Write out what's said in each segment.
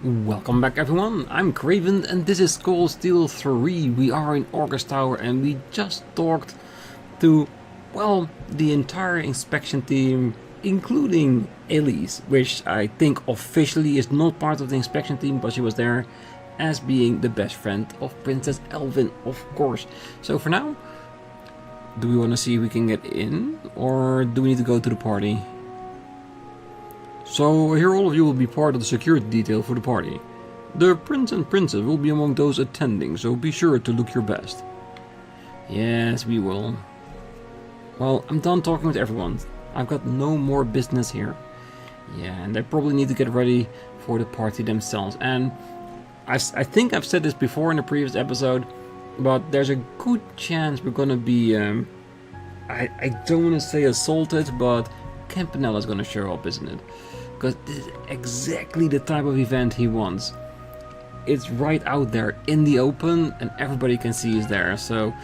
Welcome back everyone, I'm Craven and this is Cold Steel 3. We are in August Tower and we just talked to, well, the entire inspection team, including Elise, which I think officially is not part of the inspection team, but she was there as being the best friend of Princess Elvin, of course. So for now, do we want to see if we can get in, or do we need to go to the party? So here all of you will be part of the security detail for the party. The prince and princess will be among those attending, so be sure to look your best. Yes, we will. Well, I'm done talking with everyone. I've got no more business here. Yeah, and they probably need to get ready for the party themselves. And I think I've said this before in a previous episode, but there's a good chance we're gonna be, I don't want to say assaulted, but Campanella's gonna show up, isn't it? Because this is exactly the type of event he wants. It's right out there in the open and everybody can see he's there. So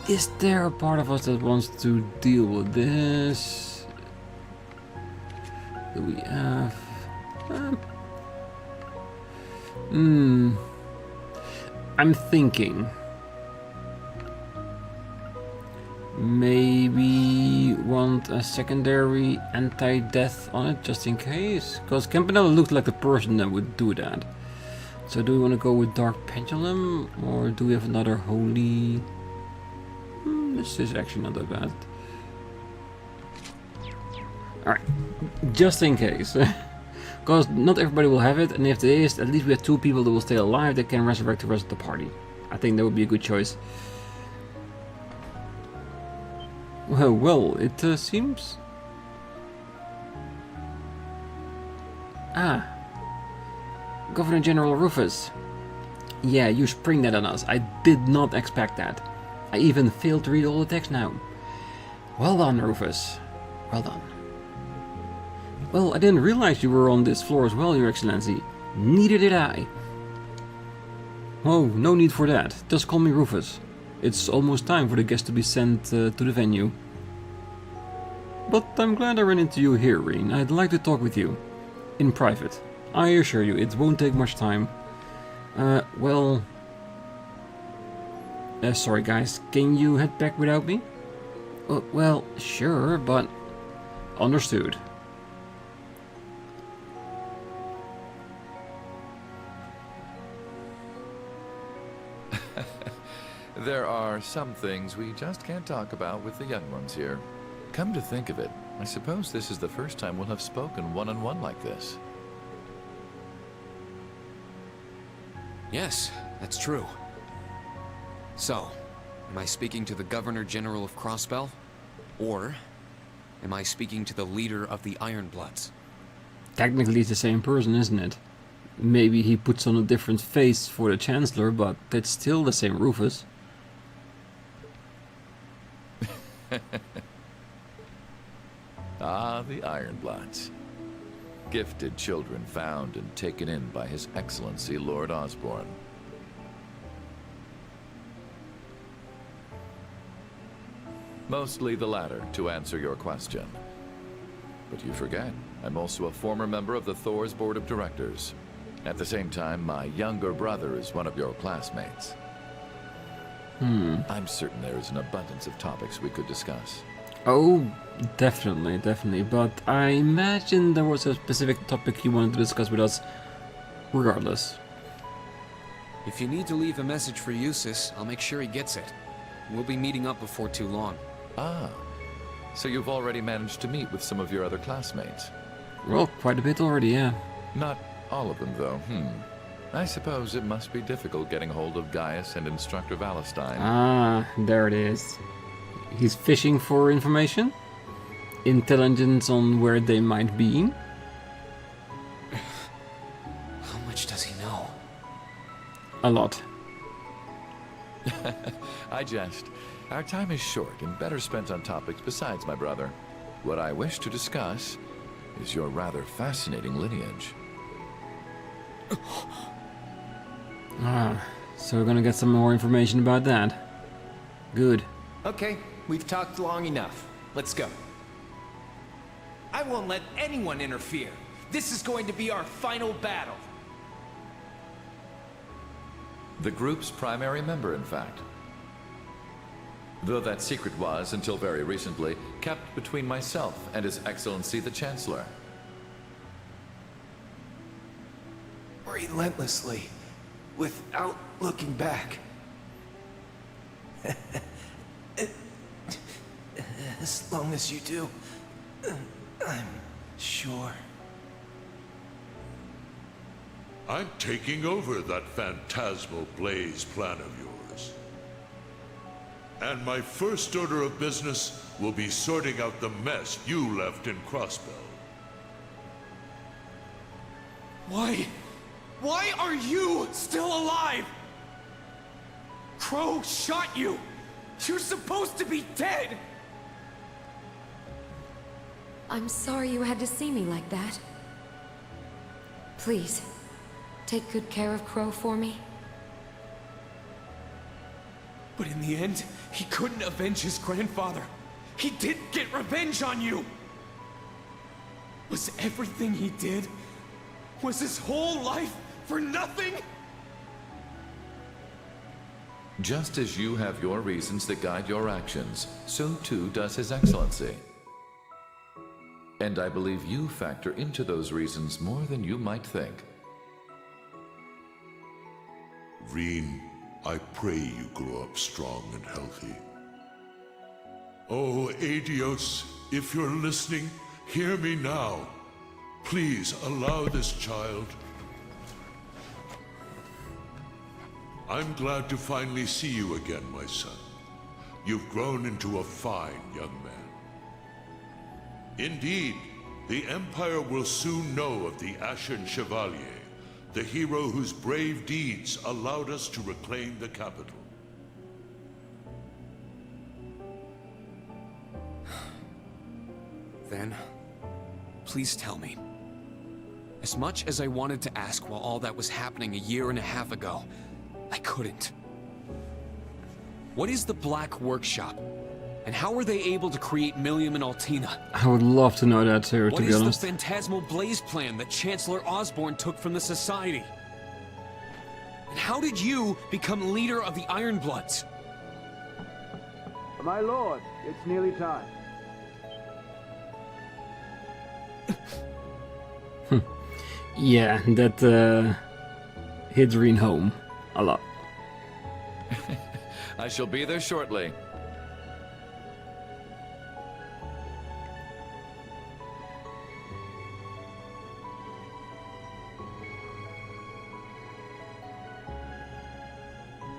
is there a part of us that wants to deal with this? Do we have... I'm thinking maybe want a secondary anti-death on it just in case, because Campanella looked like the person that would do that. So do we want to go with Dark Pendulum, or do we have another holy? This is actually not that bad. Alright, just in case. Because not everybody will have it, and if there is, at least we have two people that will stay alive that can resurrect the rest of the party. I think that would be a good choice. Well, it seems... Ah. Governor General Rufus. Yeah, you spring that on us. I did not expect that. I even failed to read all the text now. Well done, Rufus. Well done. Well, I didn't realize you were on this floor as well, Your Excellency. Neither did I. Oh, no need for that. Just call me Rufus. It's almost time for the guests to be sent to the venue. But I'm glad I ran into you here, Rean. I'd like to talk with you. In private. I assure you, it won't take much time. Well... sorry guys, can you head back without me? Well, sure, but... Understood. There are some things we just can't talk about with the young ones here. Come to think of it, I suppose this is the first time we'll have spoken one-on-one like this. Yes, that's true. So, am I speaking to the Governor General of Crossbell? Or am I speaking to the leader of the Ironbloods? Technically it's the same person, isn't it? Maybe he puts on a different face for the Chancellor, but it's still the same Rufus. Ah, the Ironbloods. Gifted children found and taken in by His Excellency Lord Osborne. Mostly the latter, to answer your question. But you forget, I'm also a former member of the Thors Board of Directors. At the same time, my younger brother is one of your classmates. I'm certain there is an abundance of topics we could discuss. Oh, definitely, but I imagine there was a specific topic you wanted to discuss with us, regardless. If you need to leave a message for Eustace, I'll make sure he gets it. We'll be meeting up before too long. Ah, so you've already managed to meet with some of your other classmates? Well, quite a bit already, yeah. Not all of them, though, I suppose it must be difficult getting hold of Gaius and Instructor Valestine. Ah, there it is. He's fishing for information? Intelligence on where they might be? How much does he know? A lot. I jest. Our time is short and better spent on topics besides my brother. What I wish to discuss is your rather fascinating lineage. Ah, so we're gonna get some more information about that. Good. Okay, we've talked long enough. Let's go. I won't let anyone interfere. This is going to be our final battle. The group's primary member, in fact. Though that secret was, until very recently, kept between myself and His Excellency the Chancellor. Relentlessly, without looking back. As long as you do, I'm sure. I'm taking over that phantasmal blaze plan of yours. And my first order of business will be sorting out the mess you left in Crossbell. Why are you still alive? Crow shot you! You're supposed to be dead! I'm sorry you had to see me like that. Please, take good care of Crow for me. But in the end, he couldn't avenge his grandfather. He did get revenge on you! Was everything he did? Was his whole life for nothing? Just as you have your reasons that guide your actions, so too does His Excellency. And I believe you factor into those reasons more than you might think. Rean, I pray you grow up strong and healthy. Oh, Adios, if you're listening, hear me now. Please allow this child. I'm glad to finally see you again, my son. You've grown into a fine young man. Indeed, the Empire will soon know of the Ashen Chevalier, the hero whose brave deeds allowed us to reclaim the capital. Then, please tell me. As much as I wanted to ask while all that was happening a year and a half ago, I couldn't. What is the Black Workshop? And how were they able to create Millium and Altina? I would love to know that too, to What be is honest. the Phantasmal Blaze plan that Chancellor Osborne took from the Society? And how did you become leader of the Ironbloods? My lord, it's nearly time. Yeah, that hit Rean home a lot. I shall be there shortly.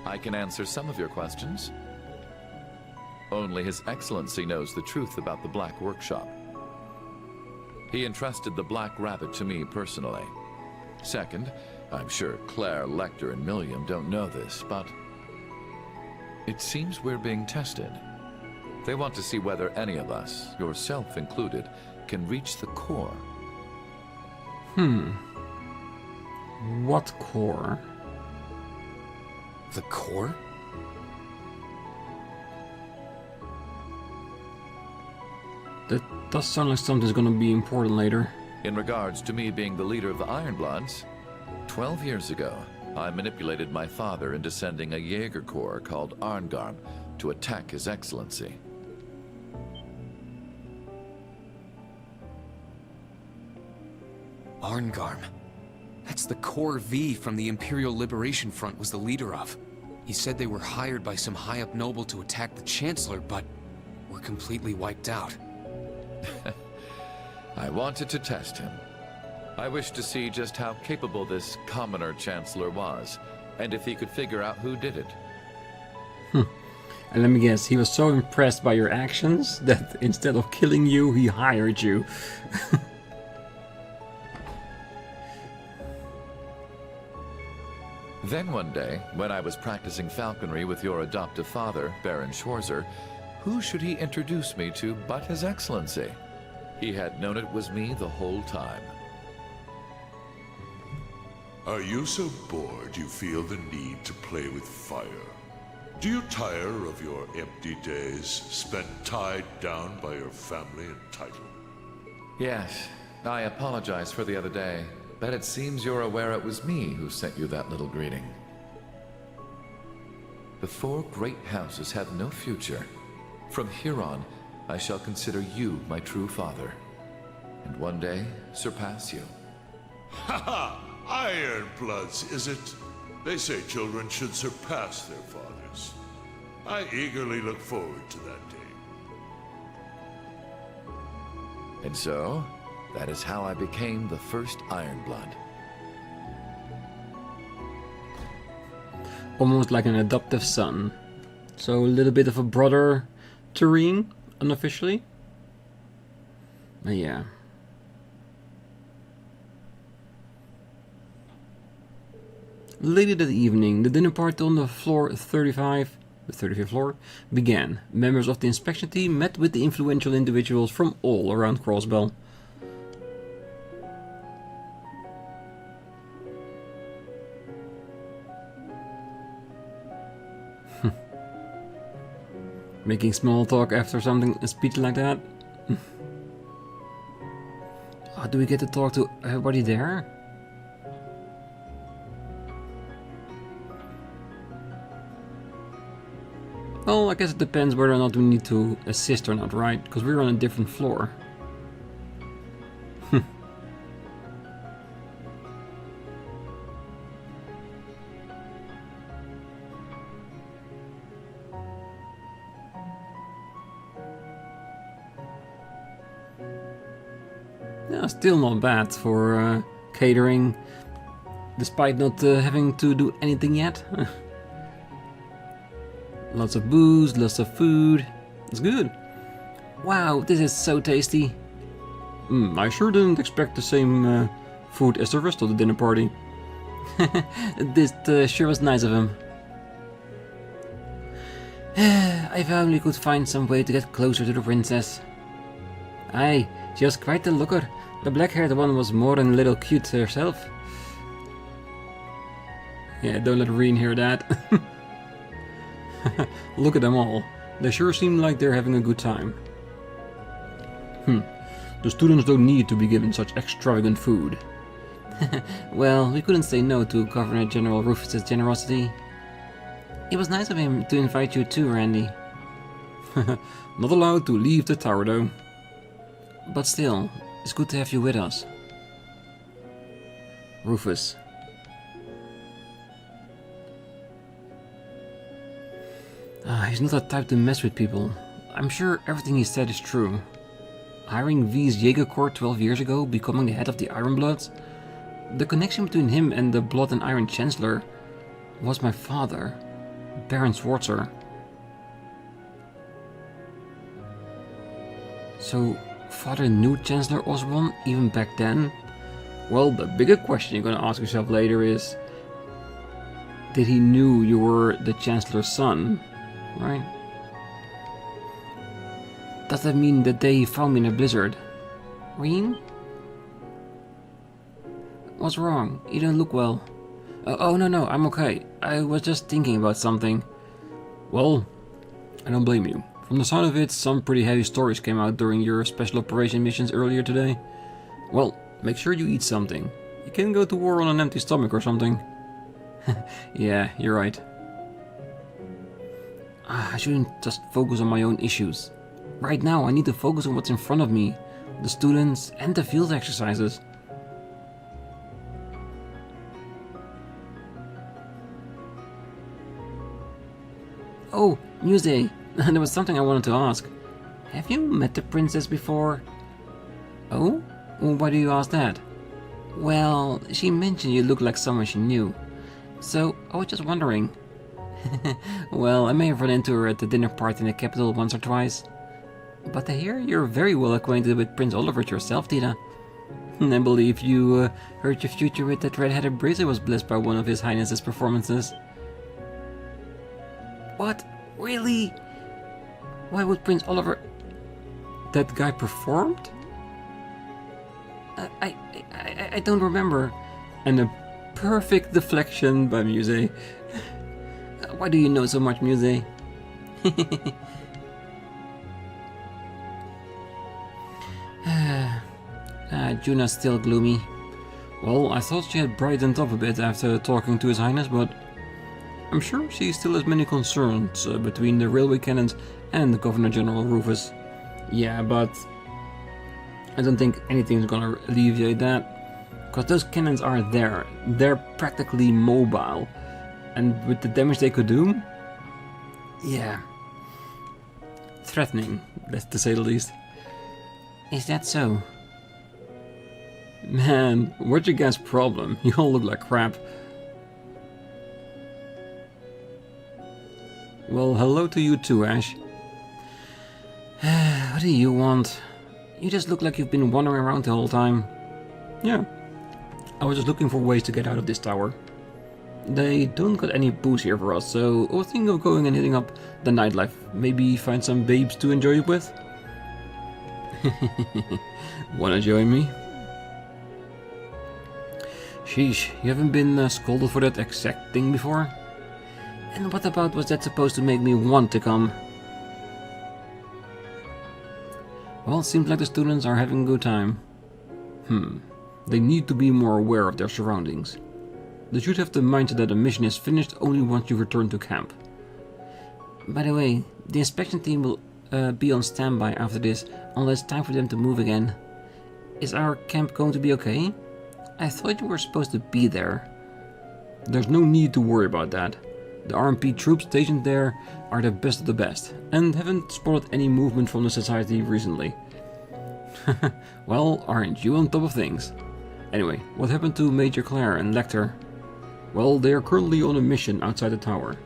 I can answer some of your questions. Only His Excellency knows the truth about the Black Workshop. He entrusted the Black Rabbit to me personally. Second, I'm sure Claire, Lecter, and Millium don't know this, but it seems we're being tested. They want to see whether any of us, yourself included, can reach the core. What core? The core? That does sound like something's gonna be important later. In regards to me being the leader of the Ironbloods, 12 years ago, I manipulated my father into sending a Jaeger Corps called Arngarm to attack His Excellency. Arngarm. That's the Corps V from the Imperial Liberation Front was the leader of. He said they were hired by some high-up noble to attack the Chancellor, but were completely wiped out. I wanted to test him. I wished to see just how capable this commoner Chancellor was, and if he could figure out who did it. And let me guess, he was so impressed by your actions that instead of killing you, he hired you. Then one day, when I was practicing falconry with your adoptive father, Baron Schwarzer, who should he introduce me to but His Excellency? He had known it was me the whole time. Are you so bored you feel the need to play with fire? Do you tire of your empty days spent tied down by your family and title? Yes, I apologize for the other day, but it seems you're aware it was me who sent you that little greeting. The 4 great houses have no future. From here on, I shall consider you my true father, and one day surpass you. Haha! Ironbloods, is it? They say children should surpass their fathers. I eagerly look forward to that day. And so, that is how I became the first Ironblood. Almost like an adoptive son. So a little bit of a brother to Rean, unofficially. Yeah. Later that evening, the dinner party on the floor 35, the 35th floor, began. Members of the inspection team met with the influential individuals from all around Crossbell. Making small talk after a speech like that? Oh, do we get to talk to everybody there? Well, I guess it depends whether or not we need to assist or not, right? Because we're on a different floor. Yeah, still not bad for catering, despite not having to do anything yet. Lots of booze, lots of food. It's good. Wow, this is so tasty. I sure didn't expect the same food as the rest of the dinner party. This sure was nice of him. If I only could find some way to get closer to the princess. Aye, she was quite the looker. The black-haired one was more than a little cute herself. Yeah, don't let Rean hear that. Look at them all. They sure seem like they're having a good time. The students don't need to be given such extravagant food. Well, we couldn't say no to Governor General Rufus' generosity. It was nice of him to invite you too, Randy. Not allowed to leave the tower though. But still, it's good to have you with us. Rufus. He's not the type to mess with people. I'm sure everything he said is true. Hiring V's Jaeger Corps 12 years ago, becoming the head of the Ironbloods. The connection between him and the Blood and Iron Chancellor was my father, Baron Schwarzer. So, father knew Chancellor Osborn even back then? Well, the bigger question you're gonna ask yourself later is, did he knew you were the Chancellor's son? Right? Does that mean the day he found me in a blizzard? Rean? What's wrong? You don't look well. Oh, no, I'm okay. I was just thinking about something. Well, I don't blame you. From the sound of it, some pretty heavy stories came out during your special operation missions earlier today. Well, make sure you eat something. You can't go to war on an empty stomach or something. Yeah, you're right. I shouldn't just focus on my own issues. Right now, I need to focus on what's in front of me. The students and the field exercises. Oh, Muse, there was something I wanted to ask. Have you met the princess before? Oh? Why do you ask that? Well, she mentioned you looked like someone she knew. So, I was just wondering. Well, I may have run into her at the dinner party in the capital once or twice. But I hear you're very well acquainted with Prince Oliver yourself, Tita. I believe you heard your future with that red-headed brazier was blessed by one of His Highness's performances. What? Really? Why would Prince Oliver... That guy performed? I don't remember. And a perfect deflection by Muse. Why do you know so much, Muse? Juna's still gloomy. Well, I thought she had brightened up a bit after talking to His Highness, but I'm sure she still has many concerns between the railway cannons and the Governor General Rufus. Yeah, but I don't think anything's gonna alleviate that, because those cannons are there. They're practically mobile, and with the damage they could do, yeah, threatening, that's to say the least. Is that so? Man, what's your guys' problem? You all look like crap. Well, hello to you too, Ash. What do you want? You just look like you've been wandering around the whole time. Yeah, I was just looking for ways to get out of this tower. They don't got any booze here for us, so I was thinking of going and hitting up the nightlife. Maybe find some babes to enjoy it with? Wanna join me? Sheesh, you haven't been scolded for that exact thing before? And what about was that supposed to make me want to come? Well, it seems like the students are having a good time. They need to be more aware of their surroundings. They should have the mindset that a mission is finished only once you return to camp. By the way, the inspection team will be on standby after this, unless it's time for them to move again. Is our camp going to be okay? I thought you were supposed to be there. There's no need to worry about that. The RMP troops stationed there are the best of the best, and haven't spotted any movement from the society recently. Well, aren't you on top of things? Anyway, what happened to Major Claire and Lecter? Well, they are currently on a mission outside the tower.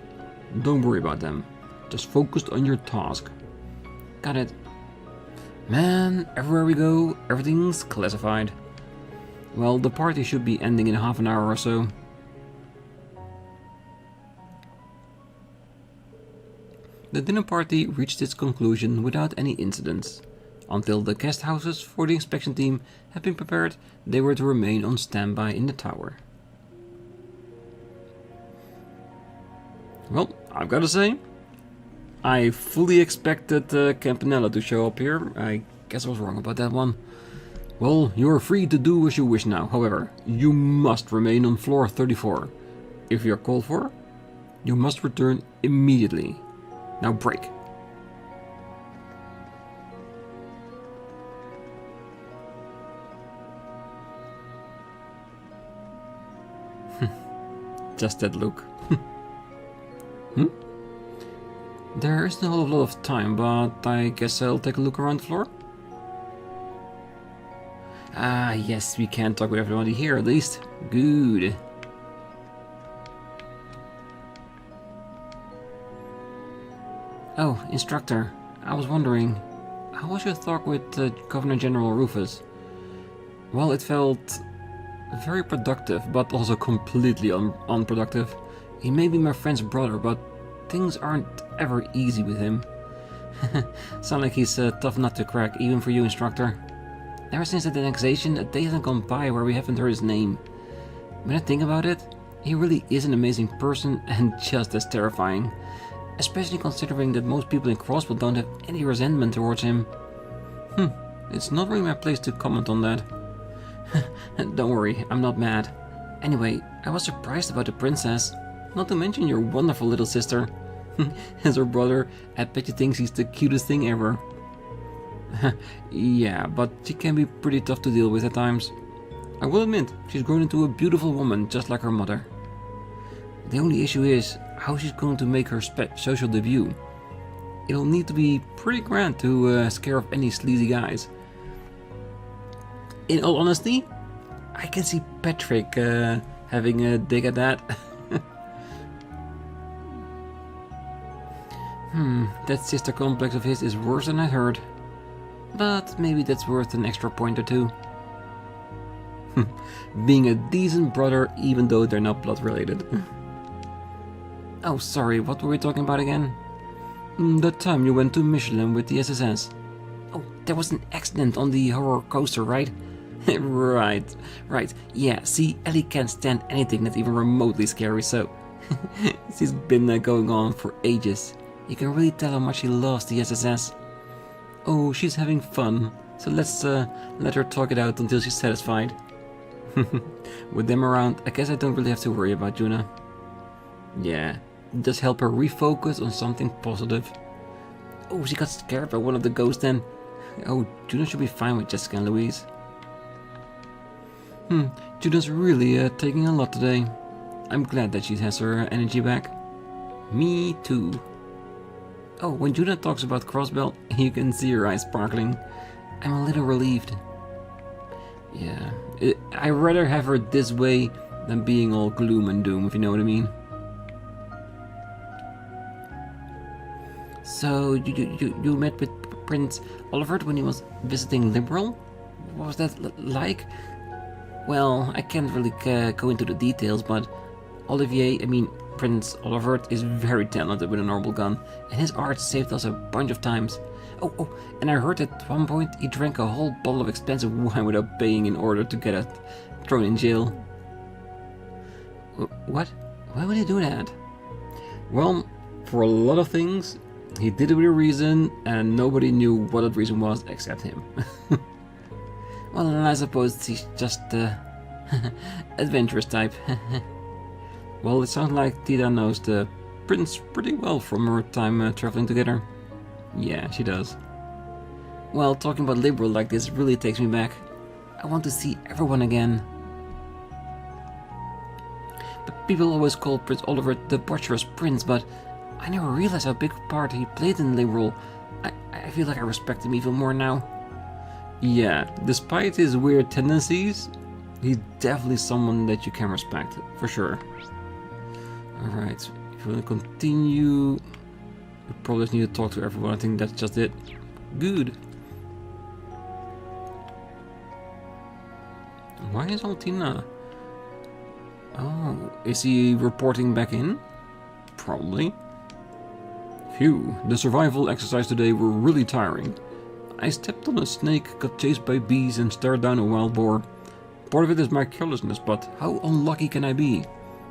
Don't worry about them. Just focus on your task. Got it. Man, everywhere we go, everything's classified. Well, the party should be ending in half an hour or so. The dinner party reached its conclusion without any incidents. Until the guest houses for the inspection team had been prepared, they were to remain on standby in the tower. Well, I've got to say, I fully expected Campanella to show up here. I guess I was wrong about that one. Well, you're free to do as you wish now. However, you must remain on floor 34. If you're called for, you must return immediately. Now break. Just that look. There isn't a whole lot of time, but I guess I'll take a look around the floor. Ah, yes, we can talk with everybody here at least. Good. Oh, instructor, I was wondering, how was your talk with Governor General Rufus? Well, it felt very productive, but also completely unproductive. He may be my friend's brother, but things aren't ever easy with him. Sound like he's a tough nut to crack, even for you, instructor. Ever since the annexation, a day hasn't gone by where we haven't heard his name. When I think about it, he really is an amazing person and just as terrifying. Especially considering that most people in Crossbell don't have any resentment towards him. It's not really my place to comment on that. Don't worry, I'm not mad. Anyway, I was surprised about the princess. Not to mention your wonderful little sister. As her brother, I bet you thinks he's the cutest thing ever. Yeah, but she can be pretty tough to deal with at times. I will admit, she's grown into a beautiful woman just like her mother. The only issue is how she's going to make her social debut. It'll need to be pretty grand to scare off any sleazy guys. In all honesty, I can see Patrick having a dig at that. That sister complex of his is worse than I heard. But maybe that's worth an extra point or two. Being a decent brother even though they're not blood related. Oh, sorry, what were we talking about again? That time you went to Michelin with the SSS. Oh, there was an accident on the horror coaster, right? right. Yeah, see, Ellie can't stand anything that's even remotely scary, so... She's been going on for ages. You can really tell how much she loves the SSS. Oh, she's having fun. So let's let her talk it out until she's satisfied. With them around, I guess I don't really have to worry about Juna. Yeah, just help her refocus on something positive. Oh, she got scared by one of the ghosts then. Oh, Juna should be fine with Jessica and Louise. Juna's really taking a lot today. I'm glad that she has her energy back. Me too. Oh, when Juna talks about Crossbell, you can see her eyes sparkling. I'm a little relieved. Yeah, I'd rather have her this way than being all gloom and doom, if you know what I mean. So, you met with Prince Oliver when he was visiting Liberal? What was that like? Well, I can't really go into the details, but Prince Oliver is very talented with a normal gun, and his art saved us a bunch of times. Oh, and I heard at one point he drank a whole bottle of expensive wine without paying in order to get it thrown in jail. What? Why would he do that? Well, for a lot of things, he did it with a reason, and nobody knew what that reason was except him. Well, I suppose he's just adventurous type. Well, it sounds like Tita knows the prince pretty well from her time traveling together. Yeah, she does. Well, talking about Liberal like this really takes me back. I want to see everyone again. But people always call Prince Oliver the Butcherous Prince, but I never realized how big a part he played in Liberal. I feel like I respect him even more now. Yeah, despite his weird tendencies, he's definitely someone that you can respect, for sure. Alright, if we want to continue, we probably just need to talk to everyone. I think that's just it. Good. Why is Altina? Oh, is he reporting back in? Probably. Phew, the survival exercise today were really tiring. I stepped on a snake, got chased by bees, and stared down a wild boar. Part of it is my carelessness, but how unlucky can I be?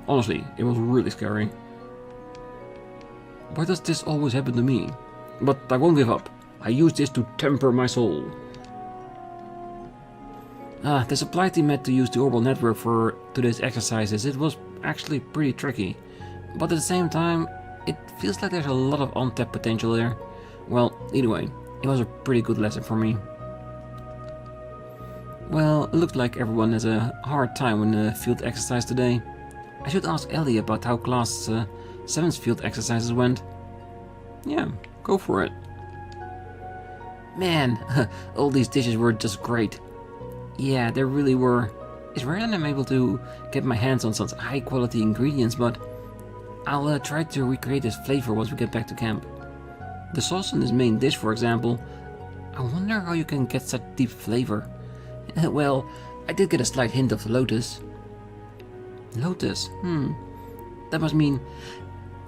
Honestly, it was really scary. Why does this always happen to me? But I won't give up. I use this to temper my soul. The supply team had to use the Orbital network for today's exercises. It was actually pretty tricky. But at the same time, it feels like there's a lot of untapped potential there. Well, either way, it was a pretty good lesson for me. Well, it looked like everyone has a hard time in the field exercise today. I should ask Ellie about how Class 7's field exercises went. Yeah, go for it. Man, all these dishes were just great. Yeah, they really were. It's rare that I'm able to get my hands on such high quality ingredients, but I'll try to recreate this flavor once we get back to camp. The sauce in this main dish, for example, I wonder how you can get such deep flavor. Well, I did get a slight hint of lotus. Lotus? That must mean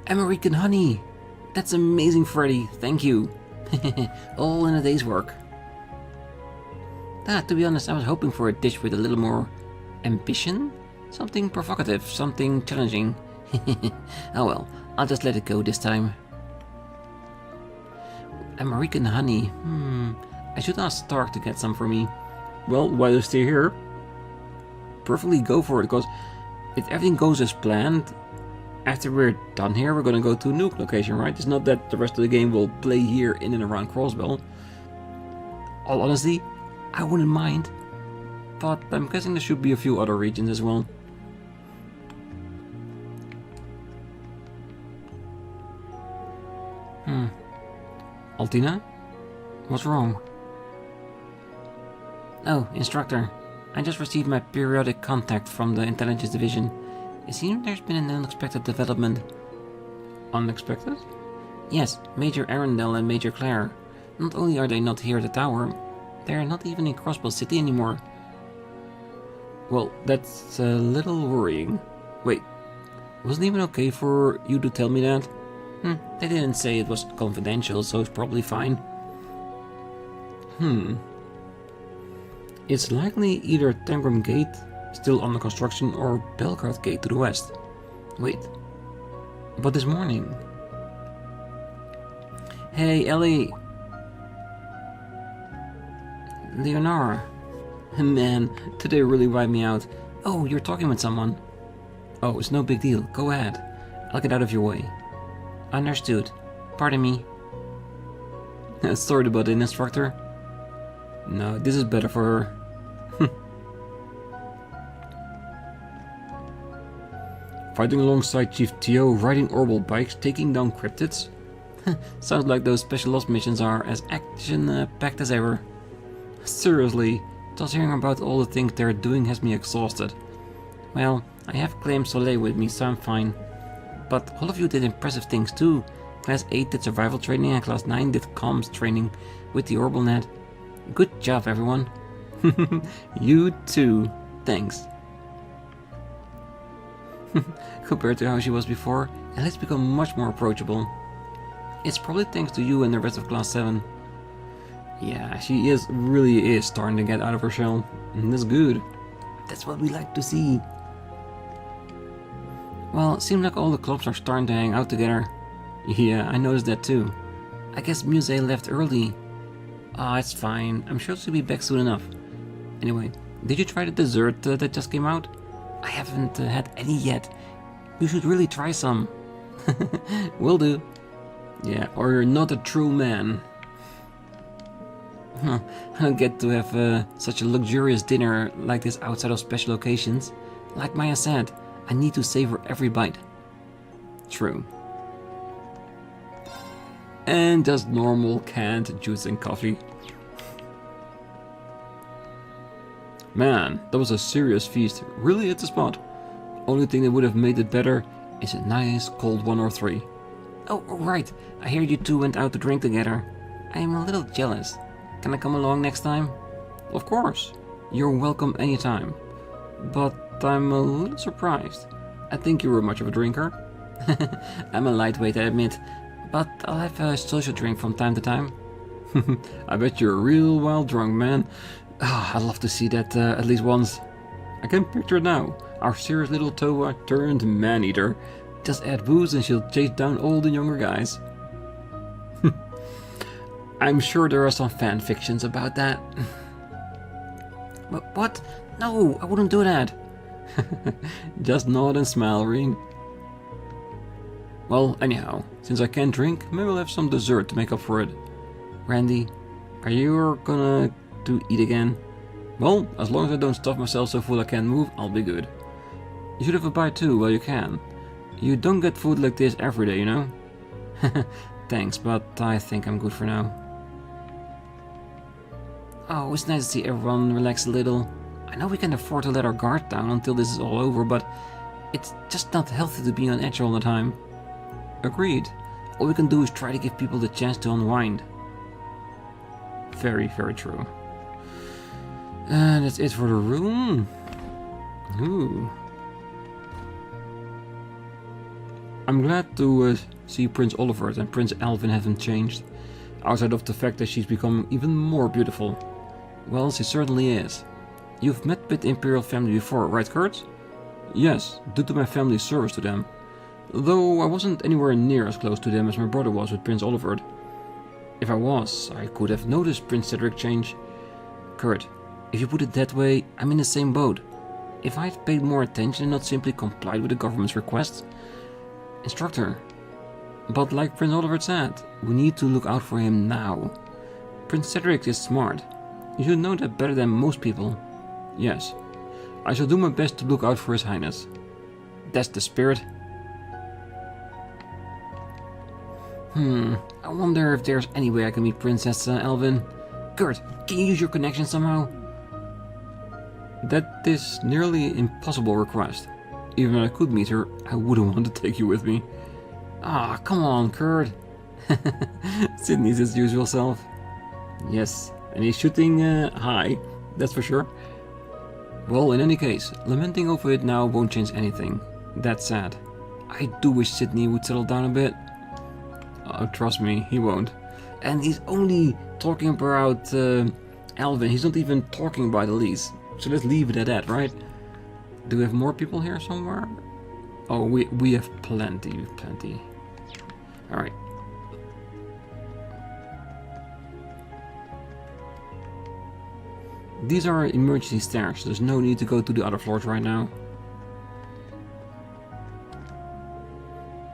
American honey. That's amazing, Freddy. Thank you. All in a day's work. To be honest, I was hoping for a dish with a little more ambition. Something provocative, something challenging. Oh well, I'll just let it go this time. American honey. I should ask Stark to get some for me. Well, while you stay here, perfectly go for it, because if everything goes as planned, after we're done here, we're gonna go to a nuke location, right? It's not that the rest of the game will play here in and around Crossbell. All honesty, I wouldn't mind, but I'm guessing there should be a few other regions as well. Altina? What's wrong? Oh, instructor. I just received my periodic contact from the intelligence division. It seems there's been an unexpected development. Unexpected? Yes, Major Arundel and Major Claire. Not only are they not here at the tower, they're not even in Crossbell City anymore. Well, that's a little worrying. Wait, wasn't it even okay for you to tell me that? They didn't say it was confidential, so it's probably fine. It's likely either Tangram Gate, still under construction, or Belgard Gate to the west. Wait, but this morning... Hey, Ellie! Leonora. Man, today really wiped me out. Oh, you're talking with someone. Oh, it's no big deal. Go ahead. I'll get out of your way. Understood. Pardon me. Sorry about it, instructor. No, this is better for her. Fighting alongside Chief Tio, riding orbital bikes, taking down cryptids. Sounds like those special ops missions are as action-packed as ever. Seriously, just hearing about all the things they're doing has me exhausted. Well, I have Claim Soleil with me, so I'm fine. But all of you did impressive things too. Class 8 did survival training and Class 9 did comms training with the orbital net. Good job, everyone. You too. Thanks. Compared to how she was before, Ellie's become much more approachable. It's probably thanks to you and the rest of Class 7. Yeah, she really is starting to get out of her shell. And that's good. That's what we like to see. Well, it seems like all the clubs are starting to hang out together. Yeah, I noticed that too. I guess Muse left early. Ah, it's fine. I'm sure she'll be back soon enough. Anyway, did you try the dessert that just came out? I haven't had any yet. You should really try some. Will do. Yeah, or you're not a true man. I don't get to have such a luxurious dinner like this outside of special occasions. Like Maya said, I need to savor every bite. True. And just normal canned juice and coffee. Man, that was a serious feast. Really hit the spot. Only thing that would have made it better is a nice cold 1 or 3. Oh, right. I hear you two went out to drink together. I am a little jealous. Can I come along next time? Of course. You're welcome anytime. But I'm a little surprised. I think you were much of a drinker. I'm a lightweight, I admit. But I'll have a social drink from time to time. I bet you're a real wild drunk, man. Oh, I'd love to see that at least once. I can picture it now. Our serious little Toa turned man-eater. Just add booze and she'll chase down all the younger guys. I'm sure there are some fan fictions about that. But what? No, I wouldn't do that. Just nod and smile, Rean. Well, anyhow, since I can't drink, maybe I'll have some dessert to make up for it. Randy, are you gonna eat again? Well, as long as I don't stuff myself so full I can't move, I'll be good. You should have a bite too while you can. You don't get food like this every day, you know? Thanks, but I think I'm good for now. Oh, it's nice to see everyone relax a little. I know we can afford to let our guard down until this is all over, but it's just not healthy to be on edge all the time. Agreed. All we can do is try to give people the chance to unwind. Very, very true. And that's it for the room. Ooh. I'm glad to see Prince Oliver and Prince Alvin haven't changed, outside of the fact that she's become even more beautiful. Well, she certainly is. You've met with the Imperial family before, right, Kurt? Yes, due to my family's service to them. Though I wasn't anywhere near as close to them as my brother was with Prince Oliver. If I was, I could have noticed Prince Cedric change. Kurt, if you put it that way, I'm in the same boat. If I'd paid more attention and not simply complied with the government's requests... Instructor. But like Prince Oliver said, we need to look out for him now. Prince Cedric is smart. You should know that better than most people. Yes. I shall do my best to look out for His Highness. That's the spirit. I wonder if there's any way I can meet Princess Alvin. Kurt, can you use your connection somehow? That is nearly an impossible request. Even if I could meet her, I wouldn't want to take you with me. Ah, come on, Kurt. Sydney's his usual self. Yes, and he's shooting high, that's for sure. Well, in any case, lamenting over it now won't change anything. That's sad. I do wish Sydney would settle down a bit. Oh, trust me, he won't. And he's only talking about Alvin. He's not even talking about Elise. So let's leave it at that, right? Do we have more people here somewhere? Oh, we have plenty. Alright. These are emergency stairs, there's no need to go to the other floors right now.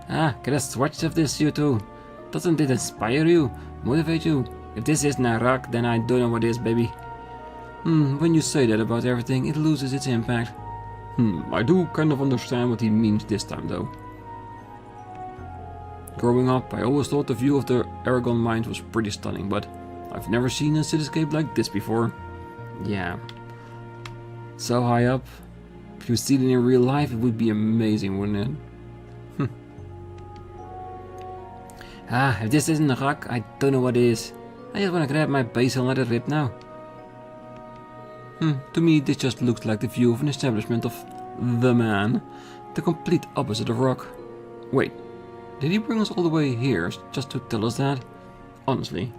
Ah, get a swatch of this, you two. Doesn't it inspire you? Motivate you? If this isn't a rock, then I don't know what is, baby. When you say that about everything, it loses its impact. I do kind of understand what he means this time, though. Growing up, I always thought the view of the Aragon mines was pretty stunning, but I've never seen a cityscape like this before. Yeah. So high up. If you see it in real life, it would be amazing, wouldn't it? If this isn't a rock, I don't know what is. I just want to grab my base and let it rip now. To me, this just looks like the view of an establishment of the man. The complete opposite of rock. Wait, did he bring us all the way here just to tell us that? Honestly.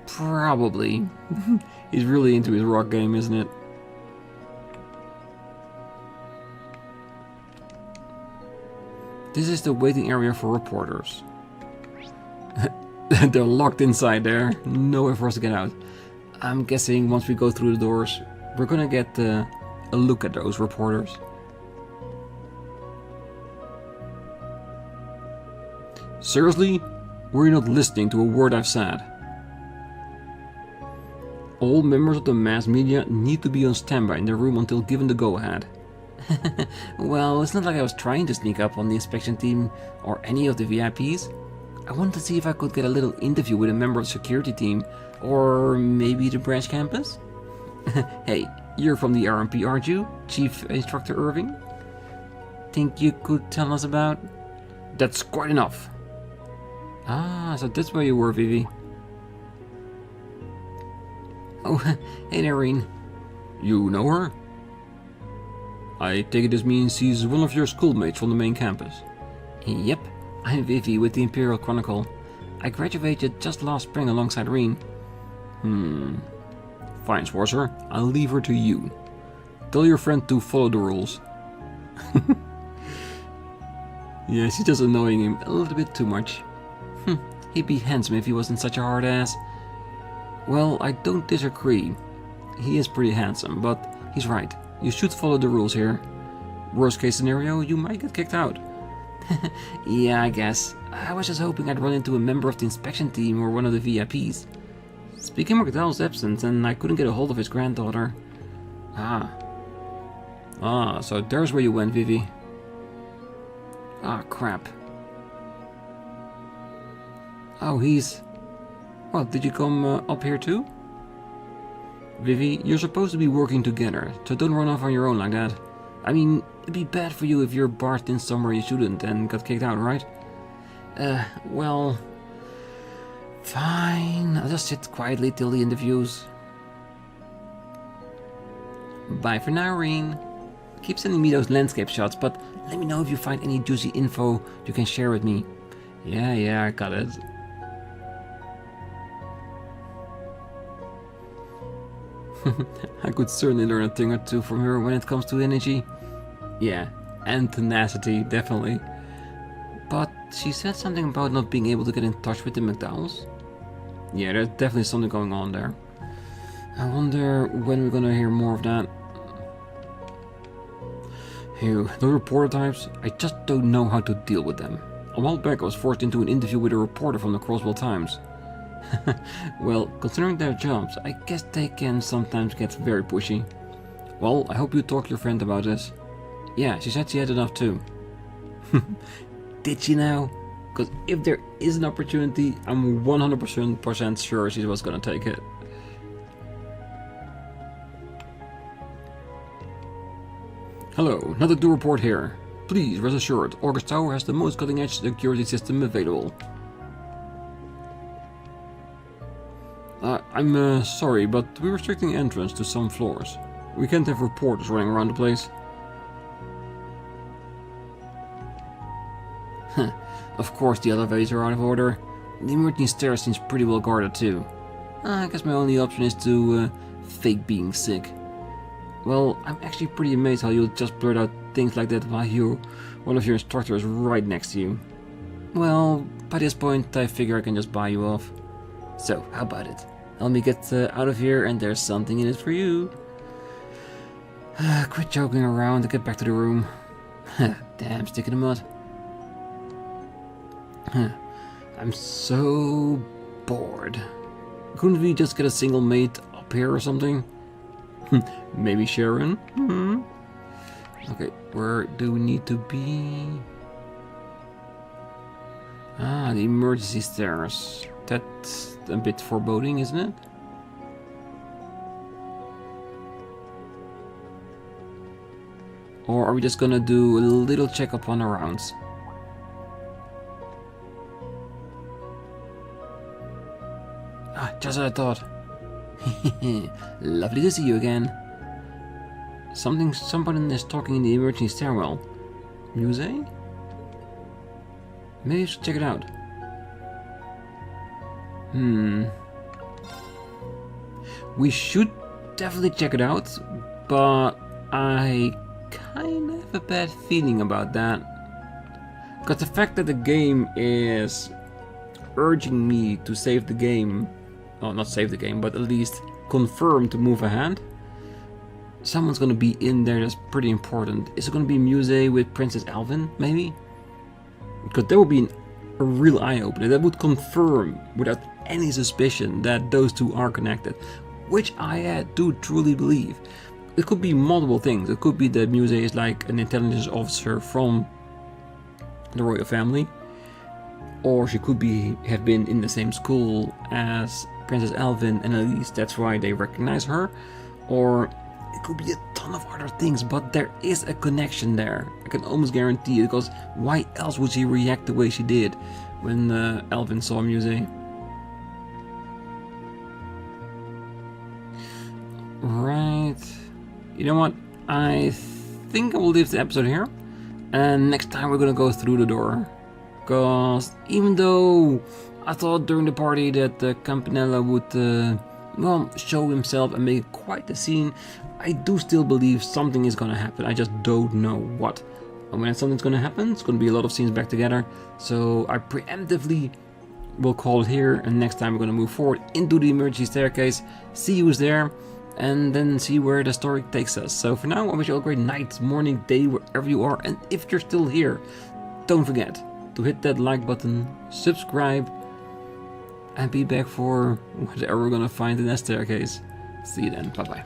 Probably. He's really into his rock game, isn't it? This is the waiting area for reporters. They're locked inside there. No way for us to get out. I'm guessing once we go through the doors, we're gonna get a look at those reporters. Seriously? Were you not listening to a word I've said? All members of the mass media need to be on standby in their room until given the go-ahead. Well, it's not like I was trying to sneak up on the inspection team or any of the VIPs. I wanted to see if I could get a little interview with a member of the security team, or maybe the branch campus. Hey, you're from the RMP, aren't you, Chief Instructor Irving? Think you could tell us about? That's quite enough. Ah, so that's where you were, Vivi. Oh, hey there, Rean. You know her? I take it this means she's one of your schoolmates from the main campus. Yep, I'm Vivi with the Imperial Chronicle. I graduated just last spring alongside Rean. Fine, Schwarzer. I'll leave her to you. Tell your friend to follow the rules. Yeah, she's just annoying him a little bit too much. He'd be handsome if he wasn't such a hard ass. Well, I don't disagree. He is pretty handsome, but he's right. You should follow the rules here. Worst case scenario, you might get kicked out. Yeah, I guess. I was just hoping I'd run into a member of the inspection team or one of the VIPs. Speaking of McDowell's absence, and I couldn't get a hold of his granddaughter. So there's where you went, Vivi. Crap. Oh, he's... What, did you come up here too? Vivi, you're supposed to be working together, so don't run off on your own like that. I mean, it'd be bad for you if you're barged in somewhere you shouldn't and got kicked out, right? Well... Fine, I'll just sit quietly till the interviews. Bye for now, Rean. Keep sending me those landscape shots, but let me know if you find any juicy info you can share with me. Yeah, I got it. I could certainly learn a thing or two from her when it comes to energy. Yeah, and tenacity, definitely. But she said something about not being able to get in touch with the McDowells. Yeah, there's definitely something going on there. I wonder when we're gonna hear more of that. Ew, the reporter types, I just don't know how to deal with them. A while back I was forced into an interview with a reporter from the Crossbell Times. Well, considering their jobs, I guess they can sometimes get very pushy. Well, I hope you talk to your friend about this. Yeah, she said she had enough too. Did she now? Because if there is an opportunity, I'm 100% sure she was gonna take it. Hello, another do report here. Please rest assured, August Tower has the most cutting-edge security system available. I'm sorry, but we're restricting entrance to some floors. We can't have reporters running around the place. Of course the elevators are out of order. The emergency stairs seems pretty well guarded too. I guess my only option is to fake being sick. Well, I'm actually pretty amazed how you'll just blurt out things like that while one of your instructors is right next to you. Well, by this point I figure I can just buy you off. So, how about it? Help me get out of here, and there's something in it for you. Quit joking around and get back to the room. Damn, stick in the mud. I'm so bored. Couldn't we just get a single mate up here or something? Maybe Sharon? Okay, where do we need to be? Ah, the emergency stairs. That's a bit foreboding, isn't it? Or are we just gonna do a little checkup on the rounds? Ah, just as I thought. Lovely to see you again. Somebody is talking in the emergency stairwell. Musée? Maybe I should check it out. We should definitely check it out, but I kind of have a bad feeling about that. Because the fact that the game is urging me to save the game, oh, not save the game, but at least confirm to move ahead. Someone's gonna be in there that's pretty important. Is it gonna be Musée with Princess Alvin, maybe? Because that would be a real eye-opener. That would confirm, without any suspicion, that those two are connected. Which I do truly believe. It could be multiple things. It could be that Musée is like an intelligence officer from the royal family. Or she could have been in the same school as Princess Alvin, and at least that's why they recognize her. Or it could be a ton of other things, but there is a connection there. I can almost guarantee it, because why else would she react the way she did when Alvin saw Musée? Right. You know what? I think I will leave the episode here. And next time we're gonna go through the door. Because even though I thought during the party that Campanella would well, show himself and make quite the scene, I do still believe something is gonna happen. I just don't know what. And when something's gonna happen, it's gonna be a lot of scenes back together. So I preemptively will call it here, and next time we're gonna move forward into the emergency staircase, see who's there, and then see where the story takes us. So for now, I wish you all a great night, morning, day, wherever you are, and if you're still here, don't forget to hit that like button, subscribe, and be back for whatever we're gonna find in that staircase. See you then, bye bye.